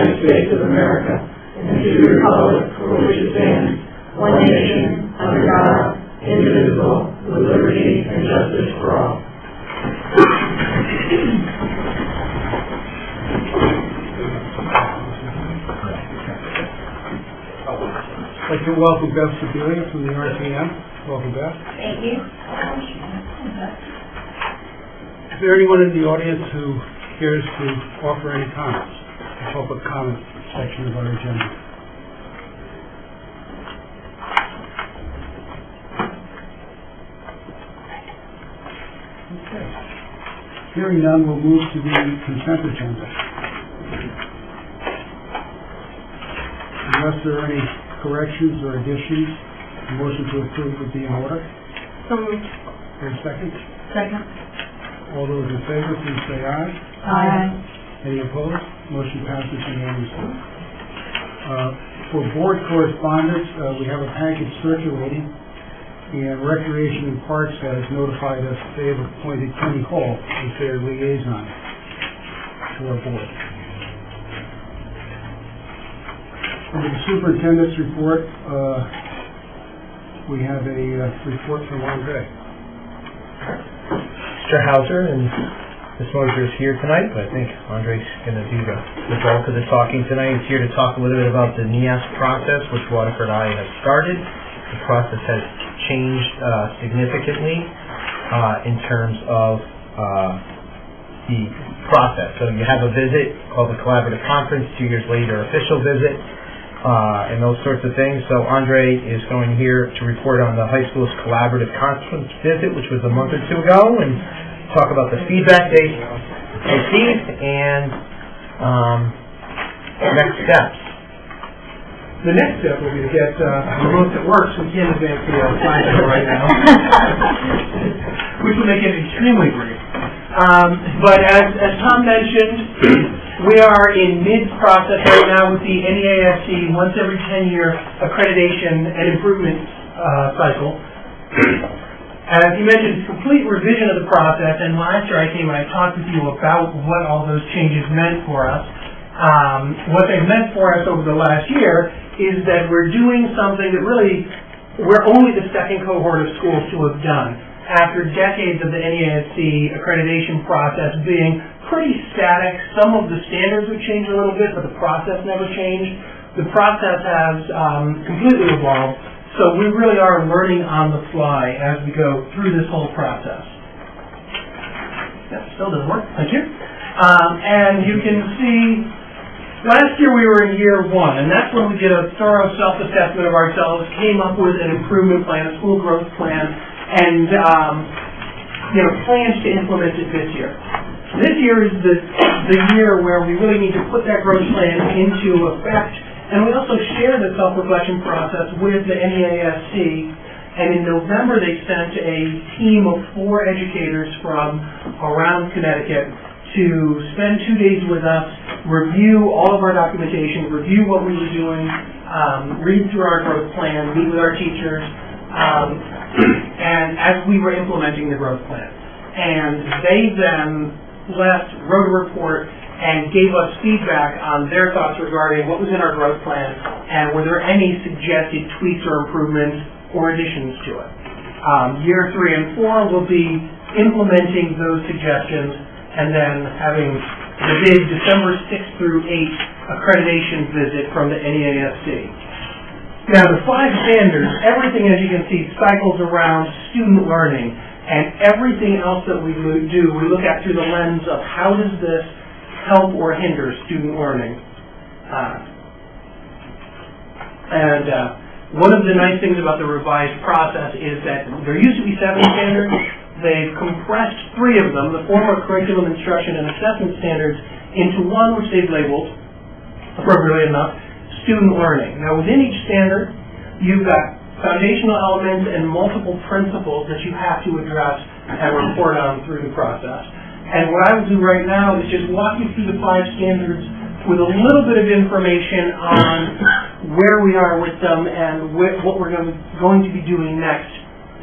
United States of America and to the republic for which it stands, one nation, under God, indivisible, with liberty and justice for all. I'd like to welcome Beth Sibelia from the RTM. Welcome, Beth. Thank you. Is there anyone in the audience who cares to offer any comments? The public comment section of our agenda. Okay. Hearing none, we'll move to the consent agenda. Unless there are any corrections or additions, a motion to approve would be in order. So moved. For a second? Second. All those in favor, please say aye. Aye. Any opposed? Motion passes unanimously. For board correspondence, we have a package circulating, and Recreation and Parks has notified us they have appointed Kenny Hall as their liaison to our board. Under the superintendent's report, we have a report from Andre. Mr. Hauser and Ms. Moser is here tonight, but I think Andre's going to do the bulk of the talking tonight. He's here to talk a little bit about the NEAS process, which Waterford I has started. The process has changed significantly in terms of the process. So you have a visit called the Collaborative Conference, 2 years later, official visit, and those sorts of things. So Andre is going here to report on the high school's Collaborative Conference visit, which was a month or two ago, and talk about the feedback they received and next steps. The next step will be to get the remote that works. We can't advance the slideshow right now, which will make it extremely brief. But as Tom mentioned, we are in mid-process right now with the NEASC once every 10-year accreditation and improvement cycle. As you mentioned, complete revision of the process, and last year I came and I talked with you about what all those changes meant for us. What they've meant for us over the last year is that we're doing something that really we're only the second cohort of schools to have done. After decades of the NEASC accreditation process being pretty static, some of the standards would change a little bit, but the process never changed. The process has completely evolved. So we really are learning on the fly as we go through this whole process. That still doesn't work. Thank you. And you can see, last year we were in year one, and that's when we did a thorough self-assessment of ourselves, came up with an improvement plan, a school growth plan, and plans to implement it this year. This year is the year where we really need to put that growth plan into effect. And we also share the self-reflection process with the NEASC, and in November they sent a team of 4 educators from around Connecticut to spend 2 days with us, review all of our documentation, review what we were doing, read through our growth plan, meet with our teachers, and as we were implementing the growth plan. And they then wrote a report and gave us feedback on their thoughts regarding what was in our growth plan and were there any suggested tweaks or improvements or additions to it. Year 3 and 4 will be implementing those suggestions and then having the big December 6th through 8th accreditation visit from the NEASC. Now the 5 standards, everything as you can see cycles around student learning, and everything else that we do, we look at through the lens of how does this help or hinder student learning. One of the nice things about the revised process is that there used to be 7 standards. They've compressed 3 of them, the former curriculum instruction and assessment standards, into one which they've labeled, appropriately enough, student learning. Now within each standard, you've got foundational elements and multiple principles that you have to address and report on through the process. And what I will do right now is just walk you through the 5 standards with a little bit of information on where we are with them and what we're going to be doing next.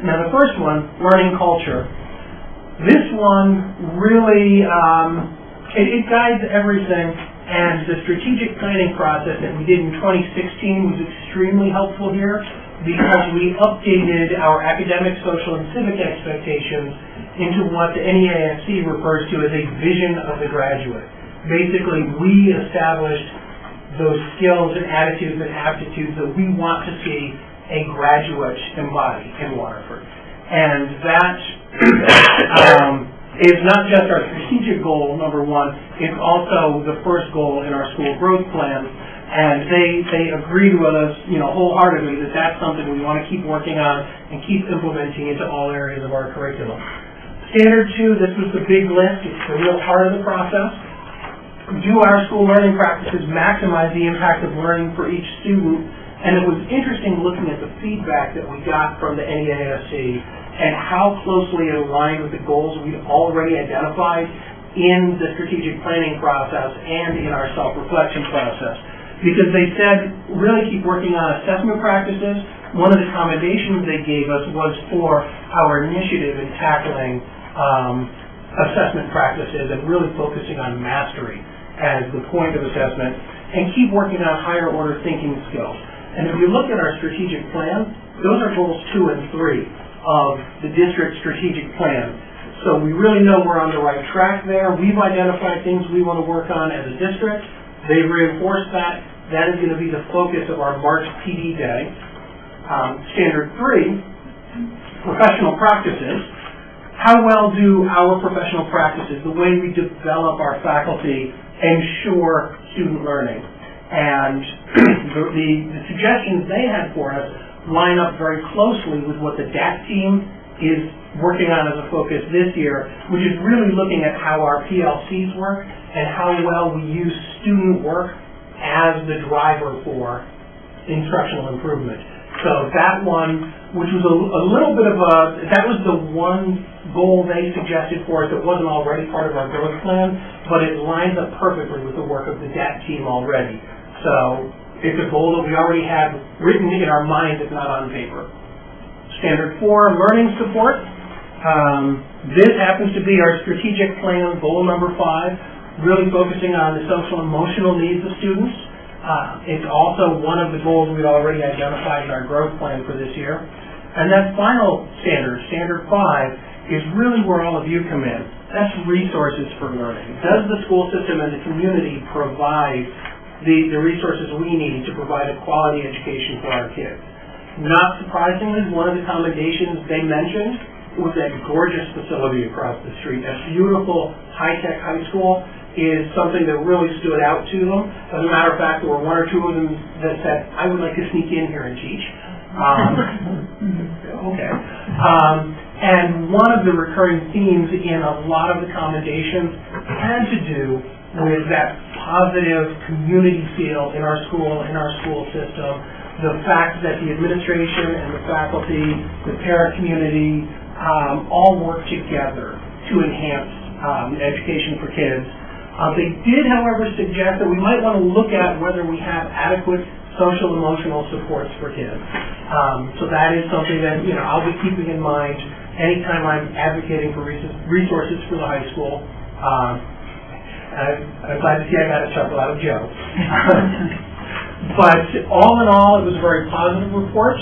Now the first one, learning culture. This one really, it guides everything And the strategic planning process that we did in 2016 was extremely helpful here because we updated our academic, social, and civic expectations into what the NEASC refers to as a vision of the graduate. Basically, we established those skills and attitudes and aptitudes that we want to see a graduate embody in Waterford. And that is not just our strategic goal, number one, it's also the first goal in our school growth plan. And they agreed with us, wholeheartedly that that's something we want to keep working on and keep implementing into all areas of our curriculum. Standard 2, this was the big list, it's the real heart of the process. Do our school learning practices maximize the impact of learning for each student? And it was interesting looking at the feedback that we got from the NEASC and how closely it aligned with the goals we'd already identified in the strategic planning process and in our self-reflection process. Because they said, really keep working on assessment practices. One of the commendations they gave us was for our initiative in tackling assessment practices and really focusing on mastery as the point of assessment, and keep working on higher order thinking skills. And if you look at our strategic plan, those are goals 2 and 3 of the district strategic plan. So we really know we're on the right track there. We've identified things we want to work on as a district. They've reinforced that. That is going to be the focus of our March PD Day. Standard 3, professional practices. How well do our professional practices, the way we develop our faculty, ensure student learning? And the suggestions they had for us line up very closely with what the DAT team is working on as a focus this year, which is really looking at how our PLCs work and how well we use student work as the driver for instructional improvement. So that one, which was a little bit of that was the one goal they suggested for us that wasn't already part of our growth plan, but it lines up perfectly with the work of the DAT team already. So it's a goal that we already have written in our minds, if not on paper. Standard 4, learning support. This happens to be our strategic plan, goal number 5, really focusing on the social and emotional needs of students. It's also one of the goals we'd already identified in our growth plan for this year. And that final standard, standard 5, is really where all of you come in. That's resources for learning. Does the school system and the community provide the resources we need to provide a quality education for our kids? Not surprisingly, one of the commendations they mentioned was that gorgeous facility across the street. That beautiful high-tech high school is something that really stood out to them. As a matter of fact, there were 1 or 2 of them that said, I would like to sneak in here and teach. Okay. And one of the recurring themes in a lot of the commendations had to do with that positive community feel in our school system, the fact that the administration and the faculty, the parent community, all work together to enhance education for kids. They did, however, suggest that we might want to look at whether we have adequate social emotional supports for kids. So that is something that I'll be keeping in mind anytime I'm advocating for resources for the high school. I'm glad to see I got a chuckle out of Joe. But all in all, it was a very positive report.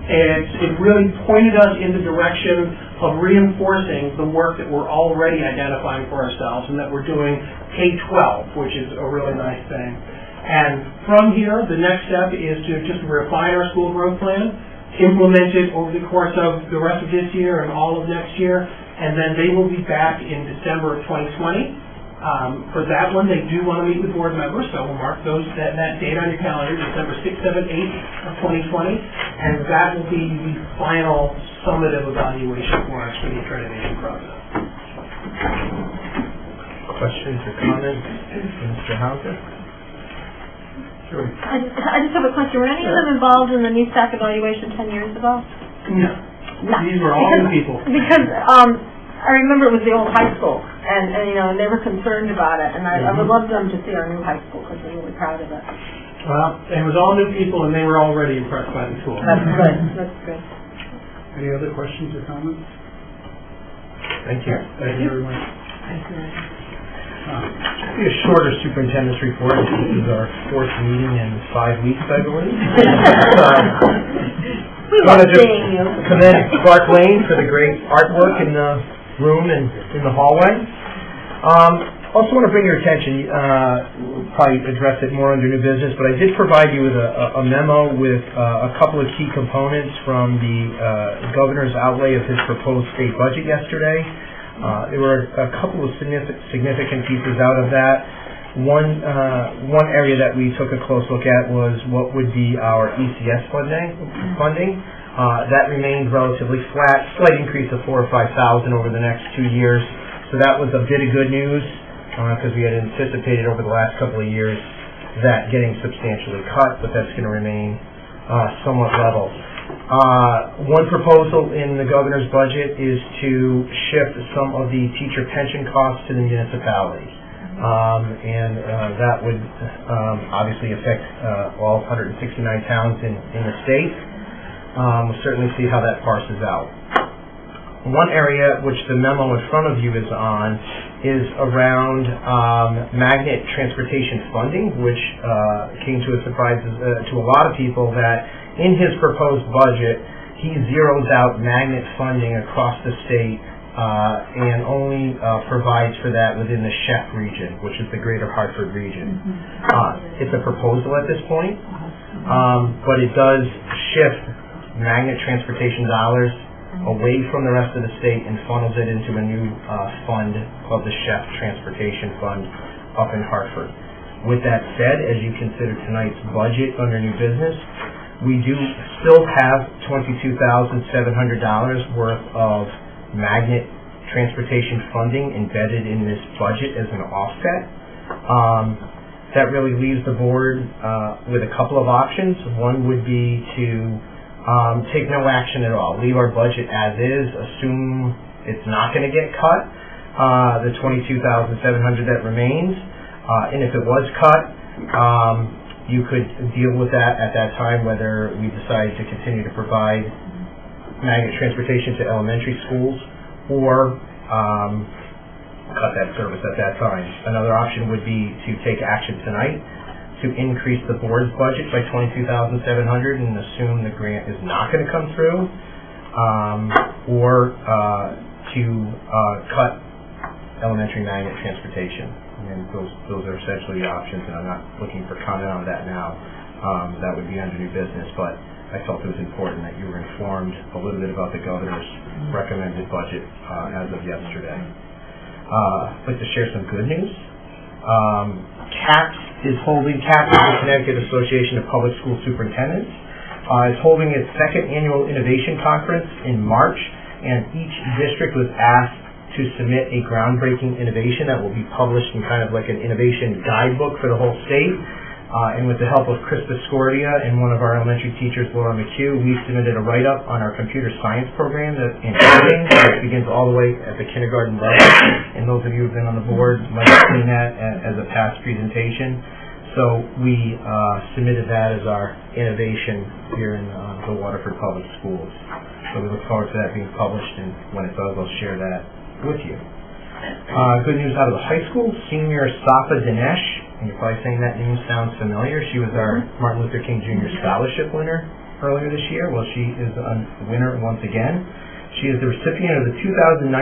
It really pointed us in the direction of reinforcing the work that we're already identifying for ourselves and that we're doing K-12, which is a really nice thing. And from here, the next step is to just refine our school growth plan, implement it over the course of the rest of this year and all of next year, and then they will be back in December of 2020. For that one, they do want to meet with board members, so we'll mark that date on your calendar, December 6th, 7th, 8th of 2020, and that will be the final summative evaluation for us for the accreditation process. Questions or comments? Mr. Hauser? Sure. I just have a question. Were any of them involved in the new staff evaluation 10 years ago? No. No. These were all new people. Because I remember it was the old high school, and they were concerned about it, and I would love them to see our new high school because we're really proud of it. Well, it was all new people, and they were already impressed by the school. That's good. That's good. Any other questions or comments? Thank you. Thank you very much. Be a shorter superintendent's report. This is our fourth meeting in 5 weeks, I believe. We love seeing you. Commend Clark Lane for the great artwork in the room and in the hallway. Also want to bring your attention, we'll probably address it more under new business, but I did provide you with a memo with a couple of key components from the governor's outlay of his proposed state budget yesterday. There were a couple of significant pieces out of that. One area that we took a close look at was what would be our ECS funding. That remained relatively flat, slight increase of $4,000 or $5,000 over the next 2 years. So that was a bit of good news because we had anticipated over the last couple of years that getting substantially cut, but that's going to remain somewhat level. One proposal in the governor's budget is to shift some of the teacher pension costs to the municipalities. That would obviously affect all 169 towns in the state. We'll certainly see how that parses out. One area which the memo in front of you is on is around magnet transportation funding, which came to a surprise to a lot of people that in his proposed budget he zeroes out magnet funding across the state and only provides for that within the Chef region, which is the greater Hartford region. It's a proposal at this point, but it does shift magnet transportation dollars away from the rest of the state and funnels it into a new fund called the Chef Transportation Fund up in Hartford. With that said, as you consider tonight's budget under new business, we do still have $22,700 worth of magnet transportation funding embedded in this budget as an offset. That really leaves the board with a couple of options. One would be to take no action at all. Leave our budget as is. Assume it's not going to get cut. The $22,700 that remains, and if it was cut, you could deal with that at that time, whether we decide to continue to provide magnet transportation to elementary schools or cut that service at that time. Another option would be to take action tonight to increase the board's budget by $22,700 and assume the grant is not going to come through, or to cut elementary magnet transportation. And those are essentially the options, and I'm not looking for comment on that now. That would be under new business, but I felt it was important that you were informed a little bit about the governor's recommended budget as of yesterday. I'd like to share some good news. CAPS is the Connecticut Association of Public School Superintendents, is holding its second annual innovation conference in March, and each district was asked to submit a groundbreaking innovation that will be published in kind of like an innovation guidebook for the whole state. And with the help of Chris Biscordia and one of our elementary teachers, Laura McHugh, we submitted a write-up on our computer science program that begins all the way at the kindergarten level. And those of you who have been on the board might have seen that as a past presentation. So we submitted that as our innovation here in the Waterford Public Schools. So we look forward to that being published, and when it does, I'll share that with you. Good news out of the high school. Senior Safa Dinesh, and you're probably saying that name sounds familiar. She was our Martin Luther King Jr. Scholarship winner earlier this year. Well, she is a winner once again. She is the recipient of the 2019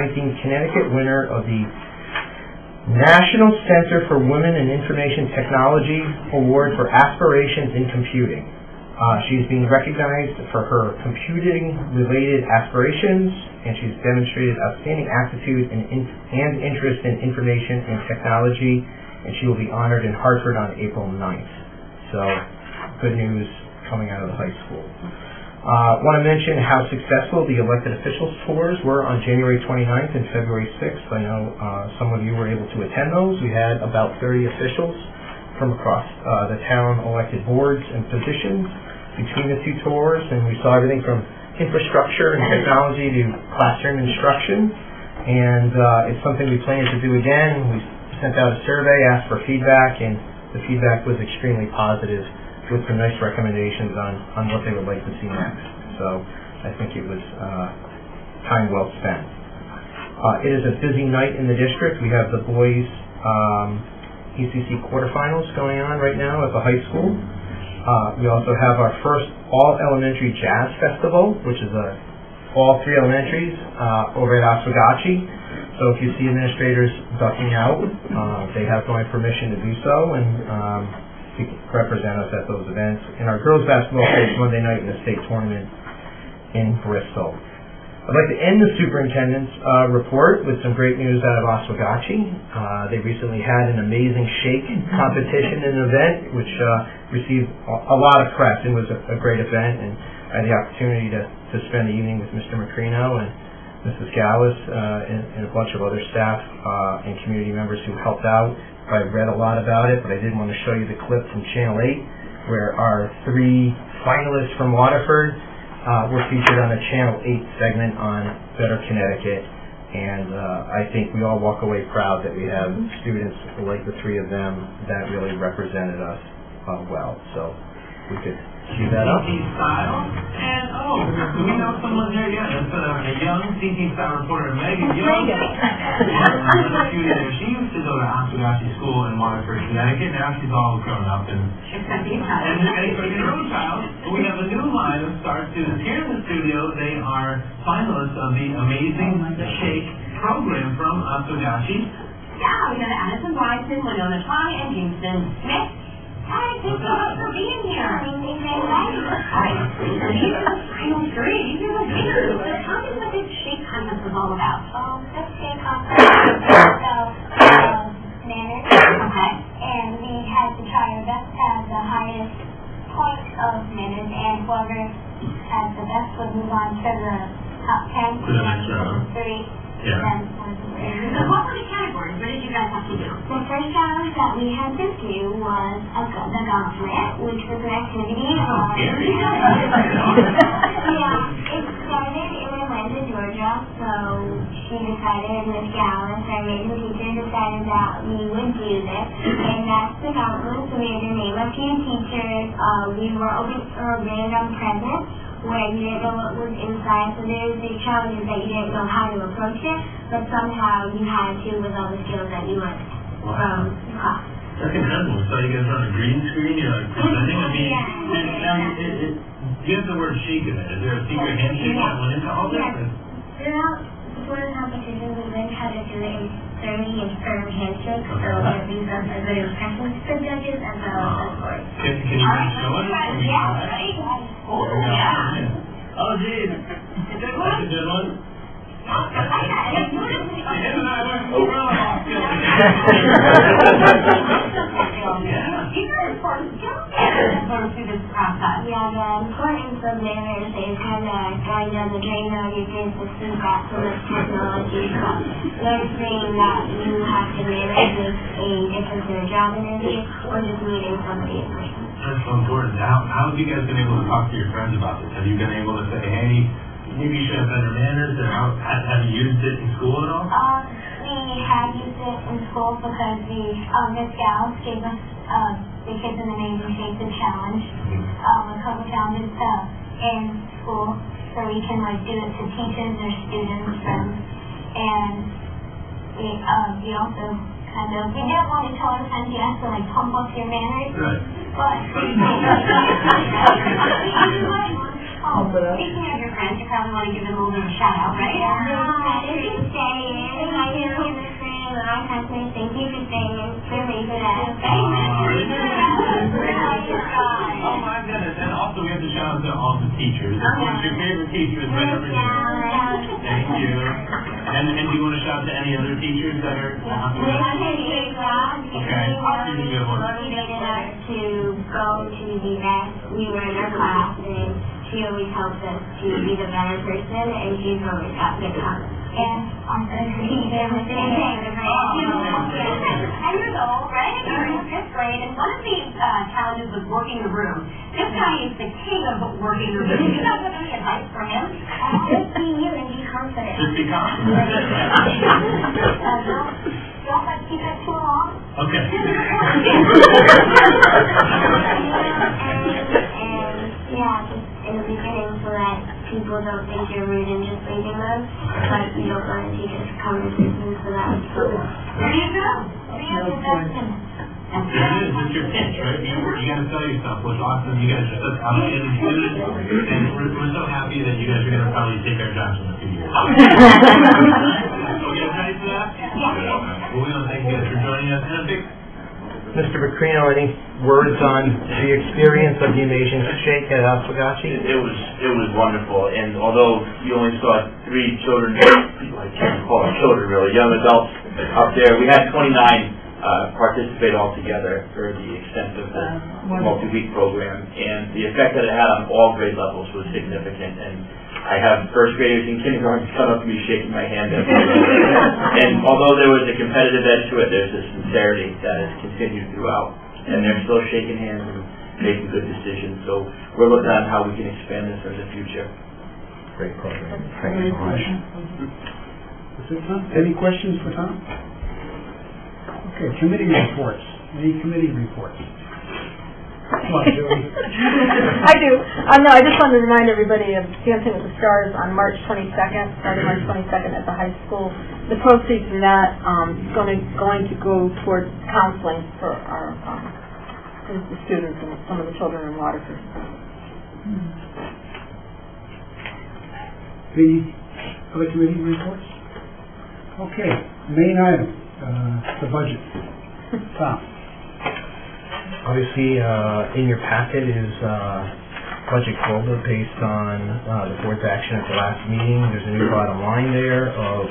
Connecticut winner of the National Center for Women in Information Technology Award for Aspirations in Computing. She's being recognized for her computing-related aspirations, and she's demonstrated outstanding aptitude and interest in information and technology, and she will be honored in Hartford on April 9th. So, good news coming out of the high school. Want to mention how successful the elected officials tours were on January 29th and February 6th. I know some of you were able to attend those. We had about 30 officials from across the town elected boards and positions between the two tours, and we saw everything from infrastructure and technology to classroom instruction, and it's something we plan to do again. We sent out a survey, asked for feedback, and the feedback was extremely positive with some nice recommendations on what they would like to see next. So I think it was time well spent. It is a busy night in the district. We have the boys ECC quarterfinals going on right now at the high school. We also have our first all-elementary jazz festival, which is all 3 elementaries over at Oswegatchie. So if you see administrators ducking out, they have my permission to do so, and to represent us at those events. And our girls basketball plays Monday night in the state tournament in Bristol. I'd like to end the superintendent's report with some great news out of Oswegatchie. They recently had an amazing shake competition and event, which received a lot of press. It was a great event, and I had the opportunity to spend the evening with Mr. Macrino and Mrs. Gallus and a bunch of other staff and community members who helped out. I read a lot about it, but I did want to show you the clip from Channel 8, where our 3 finalists from Waterford were featured on a Channel 8 segment on Better Connecticut, and I think we all walk away proud that we have students like the 3 of them that really represented us well. So we could cue that up. CT Style, and do we know someone there yet? That's a young CT Style reporter, Megan Young. She used to go to Oswegatchie School in Waterford, Connecticut. Now she's all grown up and She's got these times. and her own child. But we have a new line of star students here in the studio. They are finalists of the Amazing Shake program from Oswegatchie. Yeah, we got Addison Bryson, Winona Tong, and Jameson Smith. Hi, thanks so much for being here. Hi. These are the final 3. These are the winners. Tell me what this shake contest was all about. This shake contest of manners. Okay. And we had to try our best to have the highest point of manners, and whoever has the best would move on to the top 10. To the next round. 3. Yeah. Then 1, 2, 3. So what were the categories? What did you guys have to do? The first challenge that we had to do was the gauntlet, which was an activity of... Scary. Yeah, it started in Atlanta, Georgia, so she decided, Miss Gallus, our amazing teacher, decided that we would do this, and that's the gauntlet. So we had to name a few teachers. We were open for random presents, where you didn't know what was inside, so there's the challenges that you didn't know how to approach it, but somehow you had to with all the skills that you learned from class. That's incredible. So you guys on a green screen, you're like presenting. I mean, and now you have the word shake in it. Is there a secret handshake that went into all this? Before the competition, we learned how to do a sturdy and firm handshake, so it leaves us a good impression to the judges as well as the scores. Can you show us? Can we try? Oh, yeah. Oh, geez. That's a good one. These are important skills that learn through this process. Yeah, the importance of manners is kind of going down the drain of your kids to see that so much technology. But learning that you have to manage makes a difference in a job interview or just meeting somebody in person. That's so important. How have you guys been able to talk to your friends about this? Have you been able to say, hey, maybe you should have better manners, or have you used it in school at all? We have used it in school because Miss Gallus gave us the Kids in Amazing Shakes a challenge, a couple challenges in school, so we can do it to teachers or students, and we also we didn't want to tell our friends you have to pump up your manners, Right. but Speaking of your friends, you probably want to give them a little bit of a shout out, right? This is Shay, my favorite friend, my husband. Thank you for staying for me for that. Oh my goodness, and also we have to shout out to all the teachers. Of course, your favorite teacher is right over here. Thank you. And do you want to shout out to any other teachers that are Okay. Motivated us to go to the best. We were in her class, and she always helps us to be the better person, and she's always got good comments. And also, she's everything. 10 years old, right? You're in 5th grade, and one of the challenges was working the room. This guy is the king of working the room. Do you guys have any advice for him? Just be you and be confident. Just be confident. Don't keep it too long. Okay. And yeah, just in the beginning so that people don't think you're rude and just leaving them, but you don't want to teach us conversations so that it's fun. There you go. It's your pitch, right? You gotta sell yourself. What's awesome, you guys are such outstanding students, and we're so happy that you guys are gonna probably take our jobs in a few years. So you guys ready for that? Well, we want to thank you guys for joining us, and a big... Mr. Bacrino, any words on the experience of the amazing shake at Oswegatchie? It was wonderful, and although you only saw 3 children, I can't call them children really, young adults up there, we had 29 participate altogether for the extent of the multi-week program, and the effect that it had on all grade levels was significant. And I have first graders in kindergarten come up to me shaking my hand every day. And although there was a competitive edge to it, there's a sincerity that has continued throughout, and they're still shaking hands and making good decisions. So we're looking at how we can expand this in the future. Great program. Thank you so much. Any questions for Tom? Okay, committee reports. Any committee reports? Come on, Joey. I do. No, I just wanted to remind everybody of Dancing with the Stars on March 22nd, starting March 22nd at the high school. The proceeds from that is going to go towards counseling for our for the students and some of the children in Waterford. The other committee reports? Okay, main item, the budget. Tom. Obviously, in your packet is budget quota based on the board's action at the last meeting. There's a new bottom line there of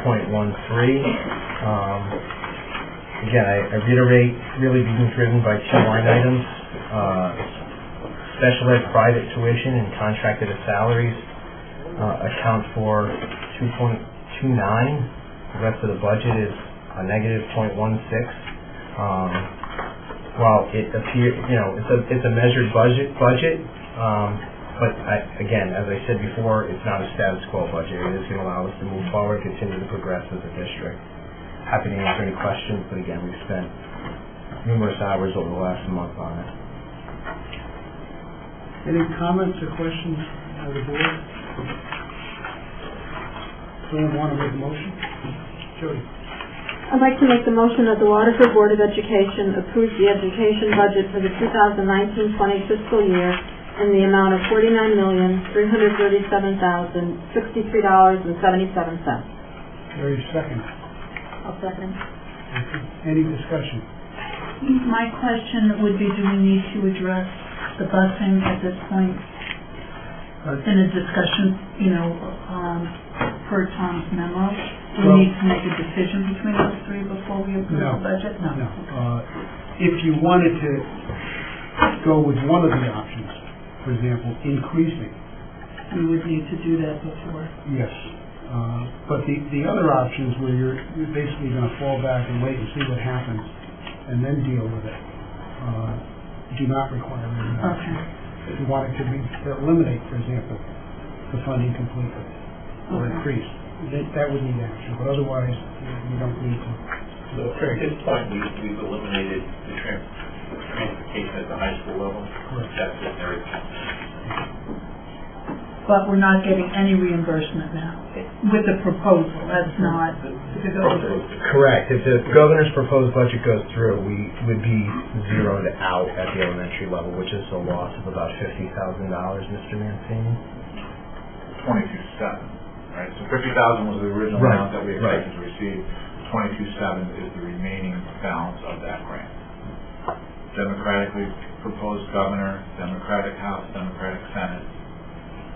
2.13. Again, I reiterate, really being driven by 2 line items. Special ed private tuition and contracted salaries account for 2.29. The rest of the budget is a negative 0.16. While it appears, it's a measured budget, but again, as I said before, it's not a status quo budget. It is going to allow us to move forward, continue to progress as a district. Happy to answer any questions, but again, we've spent numerous hours over the last month on it. Any comments or questions by the board? Someone want to make a motion? Jody. I'd like to make the motion that the Waterford Board of Education approves the education budget for the 2019-20 fiscal year in the amount of $49,337,063.77. Very second. I'll second. Any discussion? My question would be, do we need to address the busing at this point in a discussion, per Tom's memo? Do we need to make a decision between those 3 before we approve the budget? No. If you wanted to go with one of the options, for example, increasing. We would need to do that before. Yes. But the other options where you're basically going to fall back and wait and see what happens and then deal with it, do not require any action. Okay. If you wanted to eliminate, for example, the funding completely or increase, that would need action, but otherwise you don't need to. So at this point, we've eliminated the transportation at the high school level. Correct. That's it, there is. But we're not getting any reimbursement now with the proposal. That's not Correct. If the governor's proposed budget goes through, we would be zeroed out at the elementary level, which is a loss of about $50,000, Mr. Mancini. 22.7. Right, so 50,000 was the original amount that we expected to receive. 22.7 is the remaining balance of that grant. Democratically proposed governor, Democratic House, Democratic Senate.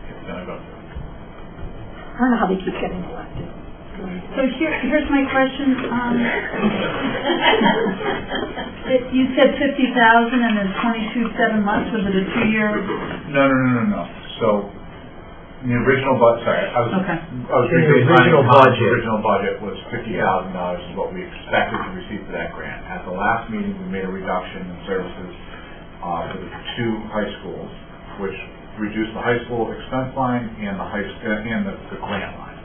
It's going to go through. I don't know how they keep getting elected. So here's my question. You said 50,000 and then 22.7 months. Was it a 2-year? No. So. The original budget, The original budget was $50,000 is what we expected to receive for that grant. At the last meeting, we made a reduction in services for the 2 high schools, which reduced the high school expense line and the grant line.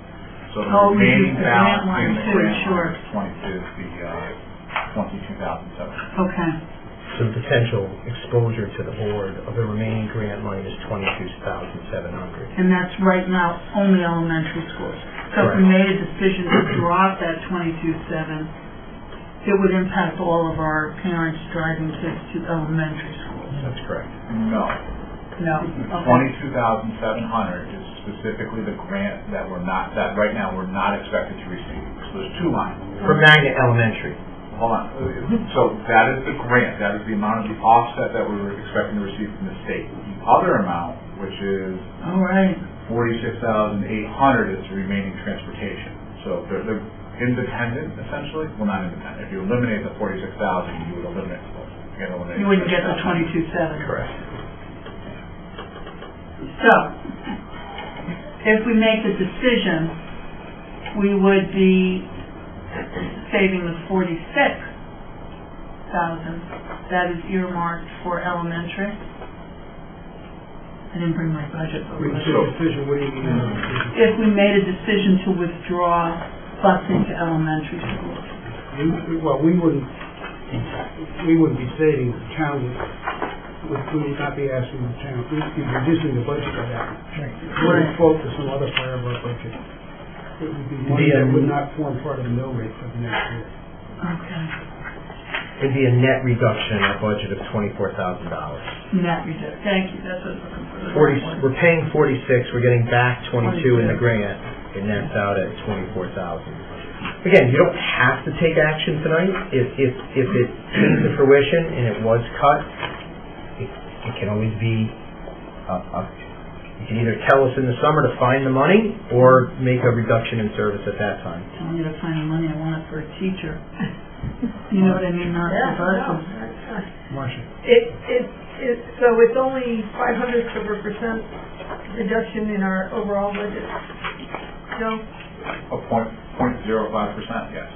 So the remaining balance in the grant line is $22,700. Okay. So the potential exposure to the board of the remaining grant money is $22,700. And that's right now only elementary schools. So if we made a decision to drop that 22.7, it would impact all of our parents driving kids to elementary schools. That's correct. No. No. Okay. 22,700 is specifically the grant that right now we're not expected to receive. So there's two lines. For Magnet Elementary. Hold on. So that is the grant. That is the amount of the offset that we were expecting to receive from the state. The other amount, which is All right. $46,800, is the remaining transportation. So they're independent, essentially. Well, not independent. If you eliminate the $46,000, you would eliminate. You wouldn't get the 22,700. Correct. So, if we make the decision, we would be saving the $46,000 that is earmarked for elementary. I didn't bring my budget book. When you say decision, what do you mean? If we made a decision to withdraw busing to elementary schools. We wouldn't be saving the town. We would not be asking the town. We'd be reducing the budget by that. We wouldn't focus on other part of our budget. It would be money that would not form part of the mill rate for the next year. Okay. It'd be a net reduction in our budget of $24,000. Net reduction. Thank you. That's what I was looking for. We're paying 46. We're getting back 22 in the grant. It nets out at 24,000. Again, you don't have to take action tonight. If it came to fruition and it was cut, it can always be. You can either tell us in the summer to find the money or make a reduction in service at that time. Tell me to find the money. I want it for a teacher. You know what I mean? Not for buses. Marcia. So it's only 0.05% reduction in our overall budget? No? A 0.05%, yes.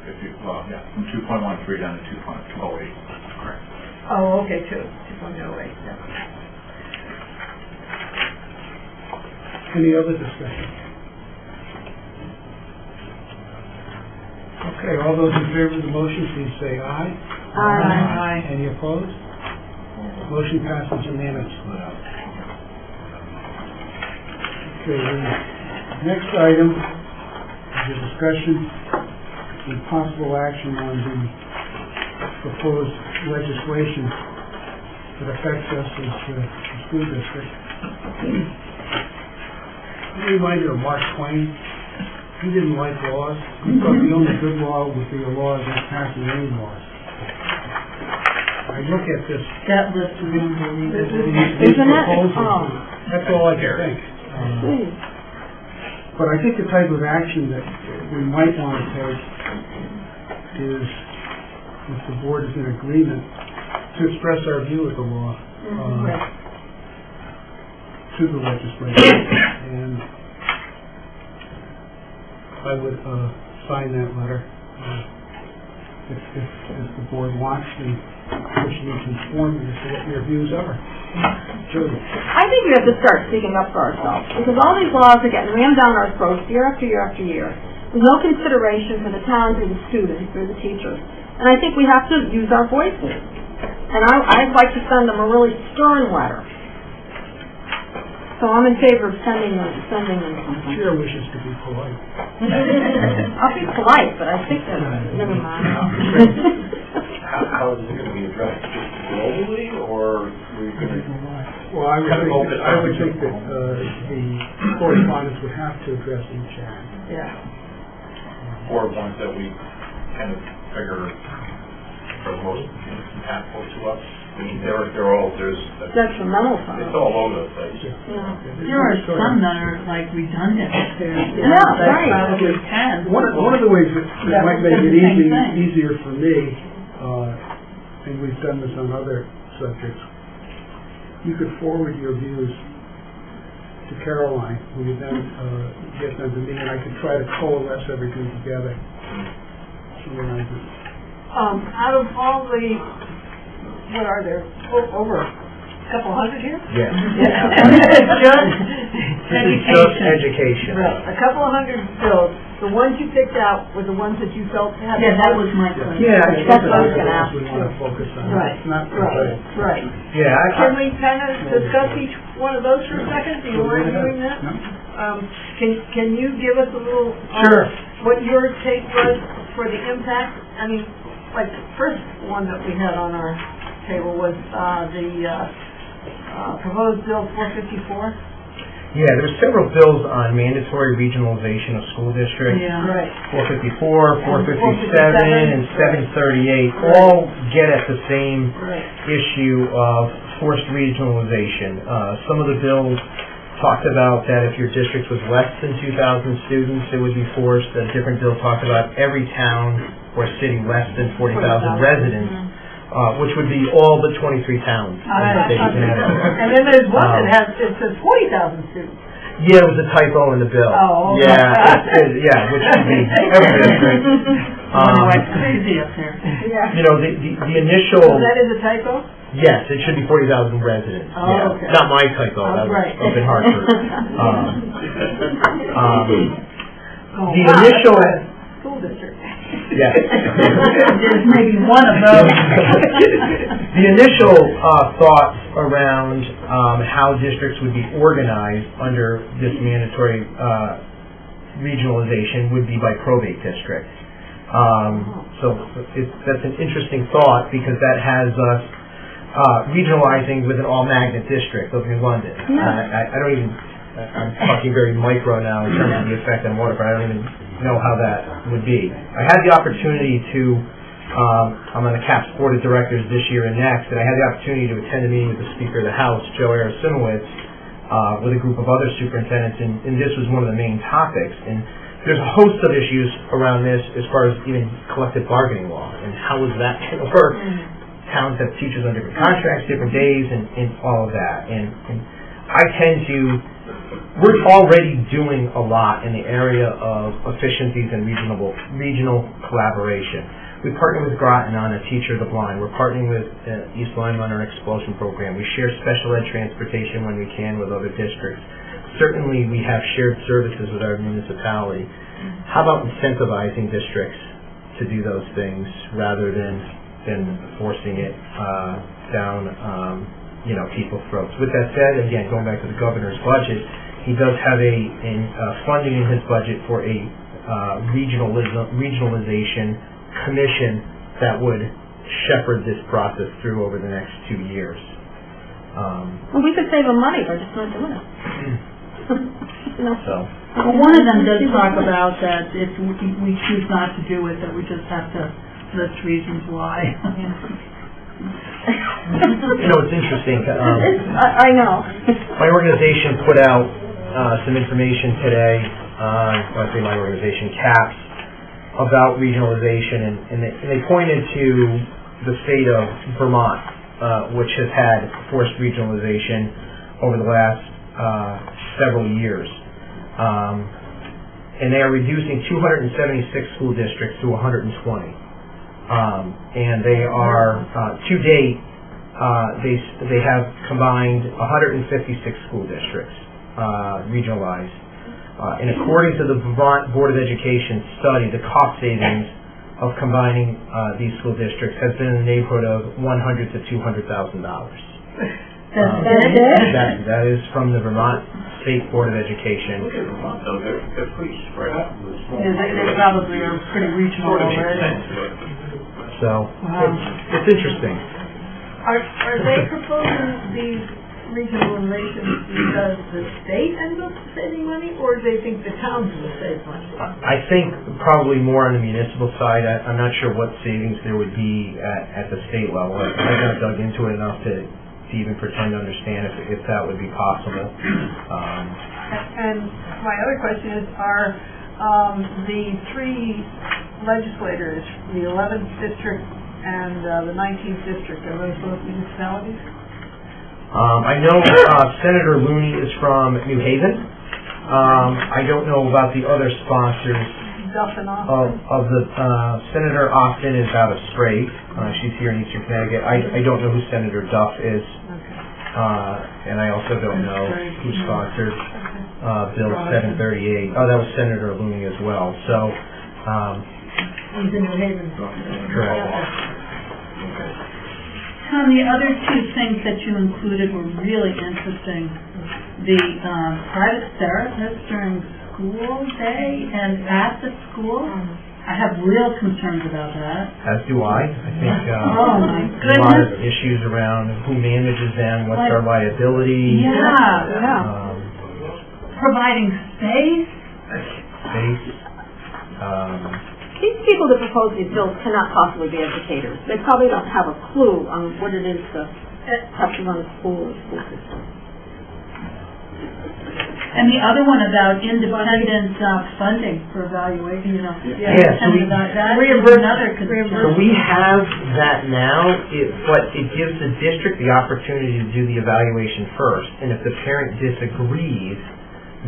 If you, from 2.13 down to 2.08. Correct. Oh, okay, 2.08, yeah. Any other discussion? Okay, all those in favor of the motion, please say aye. Aye. Any opposed? Motion passes unanimously. Okay, the next item is a discussion with possible action on the proposed legislation that affects us as the school district. A reminder of Mark Twain. He didn't like laws. He thought the only good law would be a law against passing any laws. I look at this. That list is unbelievable. These proposals, that's all I can think. But I think the type of action that we might want to take is, if the board is in agreement, to express our view of the law to the legislature. And I would sign that letter if the board wants, and which you can inform me as to what your views are. Judy. I think we have to start speaking up for ourselves, because all these laws are getting rammed down our throats year after year after year. There's no consideration for the towns or the students or the teachers. And I think we have to use our voices. And I'd like to send them a really stern letter. So I'm in favor of sending them something. The chair wishes to be polite. I'll be polite, but I think that, never mind. How is it going to be addressed? Just globally, or are we going to... Well, I would think that the correspondence would have to address each act. Yeah. Or ones that we kind of figure are the most impactful to us? I mean, they're all, detrimental from it's all over the place. Yeah. There are some that are like redundant. Right. Probably 10. One of the ways that might make it easier for me, and we've done this on other subjects, you could forward your views to Caroline, who would then get them to me, and I could try to coalesce everything together. Out of all the, what are there, over a couple hundred here? Yes. Just education. Right. A couple of hundred bills. The ones you picked out were the ones that you felt had. Yeah, that was my question. Yeah, that's what I was going to ask. We want to focus on. Right. It's not Right. Yeah. Can we kind of discuss each one of those for a second? Do you mind doing that? No? Can you give us a little Sure. what your take was for the impact, I mean, like, the first one that we had on our table was, proposed bill 454. Yeah, there's several bills on mandatory regionalization of school districts. Yeah. Right. 454, 457, and 738 all get at the same issue of forced regionalization. Some of the bills talked about that if your district was less than 2,000 students, it would be forced. A different bill talked about every town or city less than 40,000 residents, which would be all but 23 towns in the state of Connecticut. And then there's one that says 40,000 students. Yeah, it was a typo in the bill. Oh, okay. Yeah, which would be every district. It's crazy up there. Yeah. You know, the initial... So that is a typo? Yes, it should be 40,000 residents. Oh, yeah. okay. Not my typo, that was up in Hartford. The initial... School district. Yes. There's maybe one of those. The initial thoughts around how districts would be organized under this mandatory regionalization would be by probate district. So that's an interesting thought because that has us regionalizing with an all-magnet district living in London. I don't even, I'm talking very micro now in terms of the effect on Waterford. I don't even know how that would be. I had the opportunity to, I'm on the CAPS Board of Directors this year and next, and I had the opportunity to attend a meeting with the Speaker of the House, Joe Arasimowicz, with a group of other superintendents, and this was one of the main topics. And there's a host of issues around this as far as even collective bargaining law, and how is that going to work? Towns have teachers on different contracts, different days, and all of that. And I tend to, we're already doing a lot in the area of efficiencies and regional collaboration. We partner with Groton on a Teacher of the Blind. We're partnering with East Lyme on our explosion program. We share special ed transportation when we can with other districts. Certainly we have shared services with our municipality. How about incentivizing districts to do those things rather than forcing it down people's throats? With that said, again, going back to the governor's budget, he does have a funding in his budget for a regionalization commission that would shepherd this process through over the next 2 years. Well, we could save them money by just not doing it. So. Well, one of them does talk about that if we choose not to do it, that we just have to list reasons why. You know, it's interesting. I know. My organization put out some information today, I say my organization, CAPS, about regionalization, and they pointed to the state of Vermont, which has had forced regionalization over the last several years. And they are reducing 276 school districts to 120. And they are, to date, they have combined 156 school districts, regionalized. And according to the Vermont Board of Education study, the cost savings of combining these school districts has been in the neighborhood of $100,000 to $200,000. That is from the Vermont State Board of Education. So they're pretty spread out. Yeah, they probably are pretty regional already. So it's interesting. Are they proposing these regionalizations because the state ends up saving money, or do they think the towns will save money? I think probably more on the municipal side. I'm not sure what savings there would be at the state level. I've not dug into it enough to even pretend to understand if that would be possible. And my other question is, are the three legislators, the 11th district and the 19th district, are those both municipalities? I know Senator Looney is from New Haven. I don't know about the other sponsors. Duff and Austin? Of the Senator Austin is out of Sprague. She's here in Eastern Connecticut. I don't know who Senator Duff is. And I also don't know who sponsored Bill 738. Oh, that was Senator Looney as well. So, he's in New Haven. Correct. Tom, the other two things that you included were really interesting. The private therapist during school day and at the school. I have real concerns about that. As do I. I think, Oh, my there's a lot of goodness. issues around who manages them, what's our liability. Yeah. Providing space. Space. These people that propose these bills cannot possibly be educators. They probably don't have a clue on what it is to have to run a school or school system. And the other one about independent funding for evaluation, you know. Yeah, so we- that is another concern. So we have that now, but it gives the district the opportunity to do the evaluation first. And if the parent disagrees,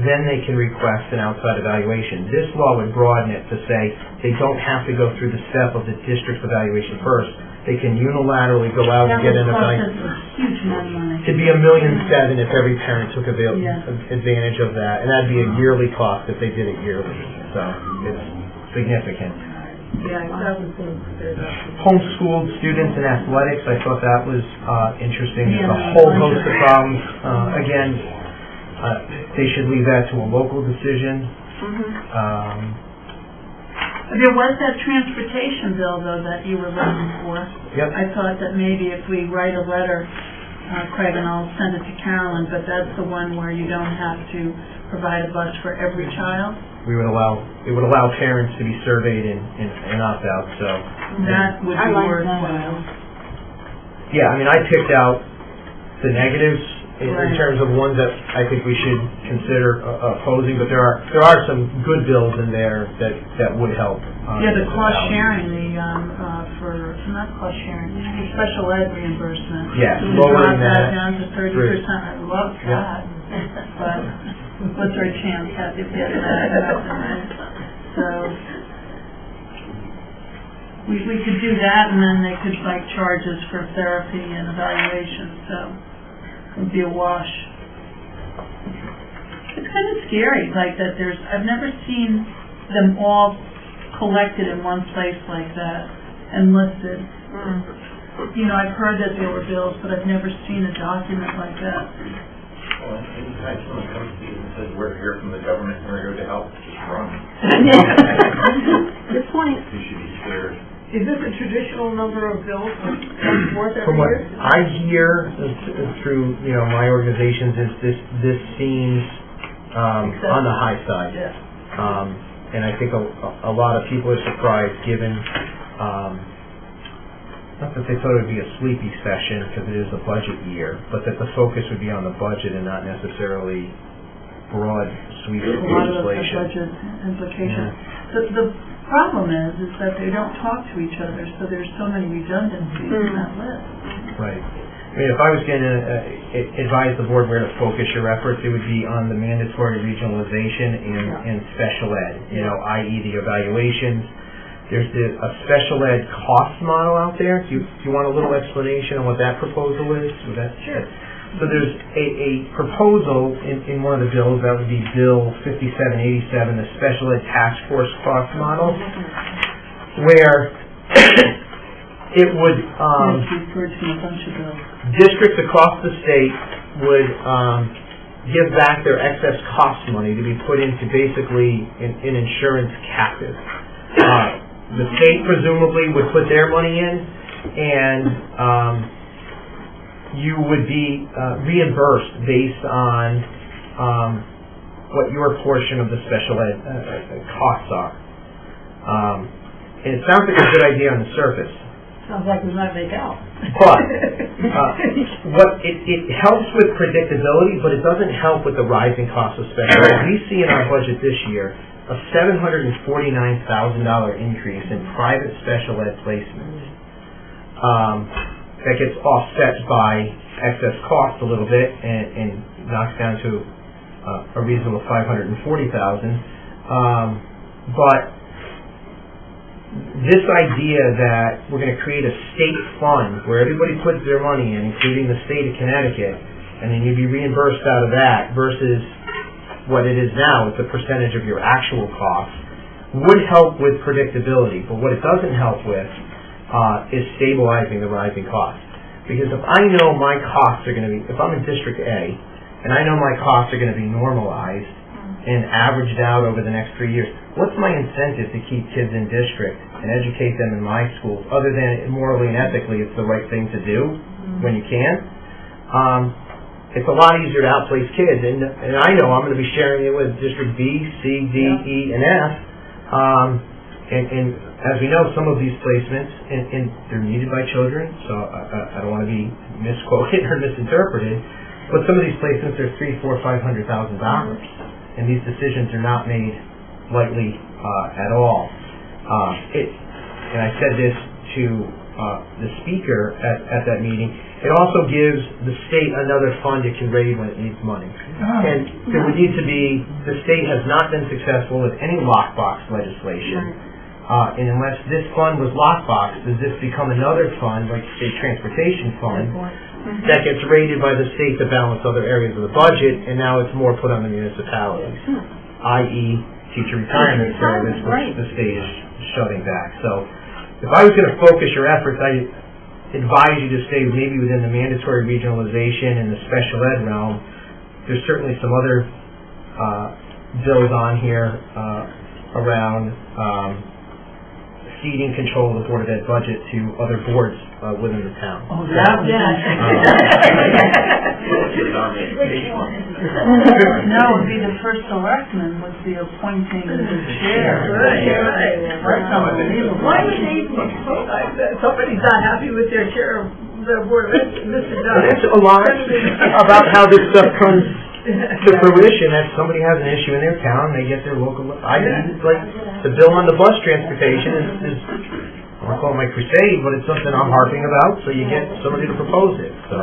then they can request an outside evaluation. This law would broaden it to say they don't have to go through the step of the district's evaluation first. They can unilaterally go out and get an evaluation. That would cost us a huge amount of money. It'd be $1.7 million if every parent took advantage of that, and that'd be a yearly cost if they did it yearly. So it's significant. Yeah, that was good. Homeschooled students in athletics, I thought that was interesting. There's Yeah, a whole host of problems. Again, they should leave that to a local decision. There was that transportation bill, though, that you were looking for. Yep. I thought that maybe if we write a letter, Craig, and I'll send it to Carolyn, but that's the one where you don't have to provide a bus for every child. It would allow parents to be surveyed and opt out, so. That would be worthwhile. Yeah, I mean, I picked out the negatives in Right. terms of ones that I think we should consider opposing, but there are some good bills in there that would help. Yeah, the cost sharing, not cost sharing, the special ed reimbursement. Yeah, So we lowering drop that. down to 30%. I love that, but what's our chance that if get that? So we could do that, and then they could charge us for therapy and evaluation. So it would be a wash. It's kind of scary, like that. I've never seen them all collected in one place like that and listed. You know, I've heard that there were bills, but I've never seen a document like that. Well, anytime someone comes to you and says, we're here from the government, we're here to help, just run. Good point. You should be scared. Is this a traditional number of bills worth From every what year? I hear through my organizations is this seems on the high side. Yeah. And I think a lot of people are surprised given, not that they thought it would be a sleepy session because it is a budget year, but that the focus would be on the budget and not necessarily broad sweep of A lot of the legislation. budget implications. The problem is that they don't talk to each other, so there's so many redundancies in that list. Right. I mean, if I was going to advise the board where to focus your efforts, it would be on the mandatory regionalization and special ed, i.e. the evaluations. There's a special ed cost model out there. Do you want a little explanation on what that proposal is? Sure. So there's a proposal in one of the bills, that would be Bill 5787, the Special Ed Task Force cost model, where it would, districts across the state would give back their excess cost money to be put into basically an insurance captive. The state presumably would put their money in, and you would be reimbursed based on what your portion of the special ed costs are. And it sounds like a good idea on the surface. Sounds like we might make out. But it helps with predictability, but it doesn't help with the rising cost of special ed. We see in our budget this year a $749,000 increase in private special ed placements. That gets offset by excess cost a little bit and knocks down to a reasonable $540,000. But this idea that we're going to create a state fund where everybody puts their money in, including the state of Connecticut, and then you'd be reimbursed out of that versus what it is now, it's a percentage of your actual costs, would help with predictability. But what it doesn't help with is stabilizing the rising costs. Because if I know my costs are going to be, if I'm in District A, and I know my costs are going to be normalized, and averaged out over the next 3 years, what's my incentive to keep kids in district and educate them in my schools, other than morally and ethically it's the right thing to do when you can? It's a lot easier to outplace kids, and I know I'm going to be sharing it with District B, C, D, E, and F, and as we know, some of these placements, and they're needed by children, so I don't want to be misquoted or misinterpreted, but some of these placements are $300,000, $400,000, $500,000, and these decisions are not made lightly at all. And I said this to the speaker at that meeting. It also gives the state another fund it can raise when it needs money. And there would need to be, the state has not been successful with any lockbox legislation. And unless this fund was lockbox, does this become another fund, like the state transportation fund, that gets rated by the state to balance other areas of the budget, and now it's more put on the municipalities, i.e. teacher retirement service, which the state is shutting back. So if I was going to focus your efforts, I advise you to stay maybe within the mandatory regionalization and the special ed realm. There's certainly some other bills on here around ceding control of the Board of Ed budget to other boards within the town. Oh, that was No, it would be the first selectman would be appointing the chair. That's unbelievable. Why would they somebody's not happy with their chair of the Board of Ed, Mr. Dunn? It's a lot about how this stuff comes to fruition. If somebody has an issue in their town, they get their local. It's like the bill on the bus transportation is I won't call it my crusade, but it's something I'm harping about. So you get somebody to propose it. So.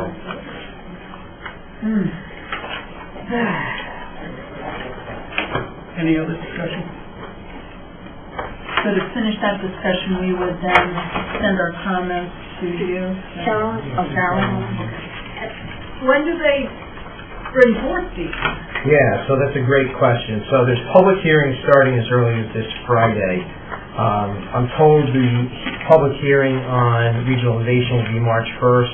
Any other discussion? So to finish that discussion, we would then send our comments to you. Carolyn? Oh, Carolyn. When do they bring forth these? Yeah, so that's a great question. So there's public hearings starting as early as this Friday. I'm told the public hearing on regionalization will be March 1st.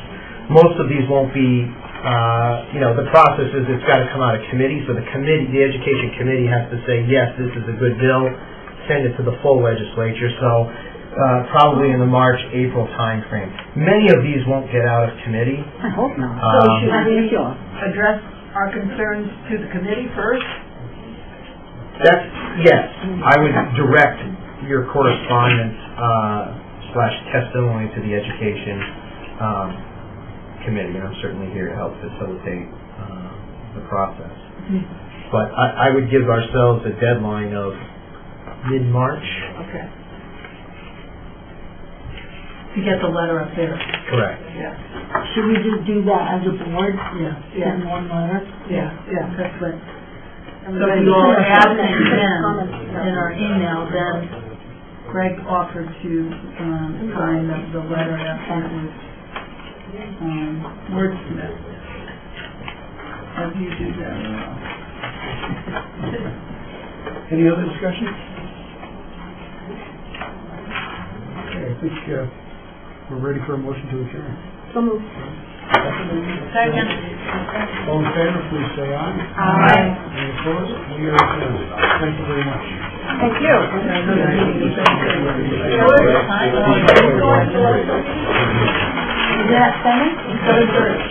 Most of these won't be, the process is it's got to come out of committee. So the education committee has to say, yes, this is a good bill, send it to the full legislature. So probably in the March, April time frame. Many of these won't get out of committee. I hope not. So should we address our concerns to the committee first? Yes, I would direct your correspondence / testimony to the education committee, and I'm certainly here to help facilitate the process. But I would give ourselves a deadline of mid-March. Okay. To get the letter up there. Correct. Yeah. Should we just do that as a board? Yeah. Send one letter? Yeah. That's what. So if you all add things in our email, then Greg offered to sign the letter that was wordsmith. Have you do that? Any other discussion? Okay, I think we're ready for a motion to adjourn. So moved. Second. All in favor, please say aye. Aye. Any opposed? We are adjourned. Thank you very much. Thank you. Is that 7? 7:30.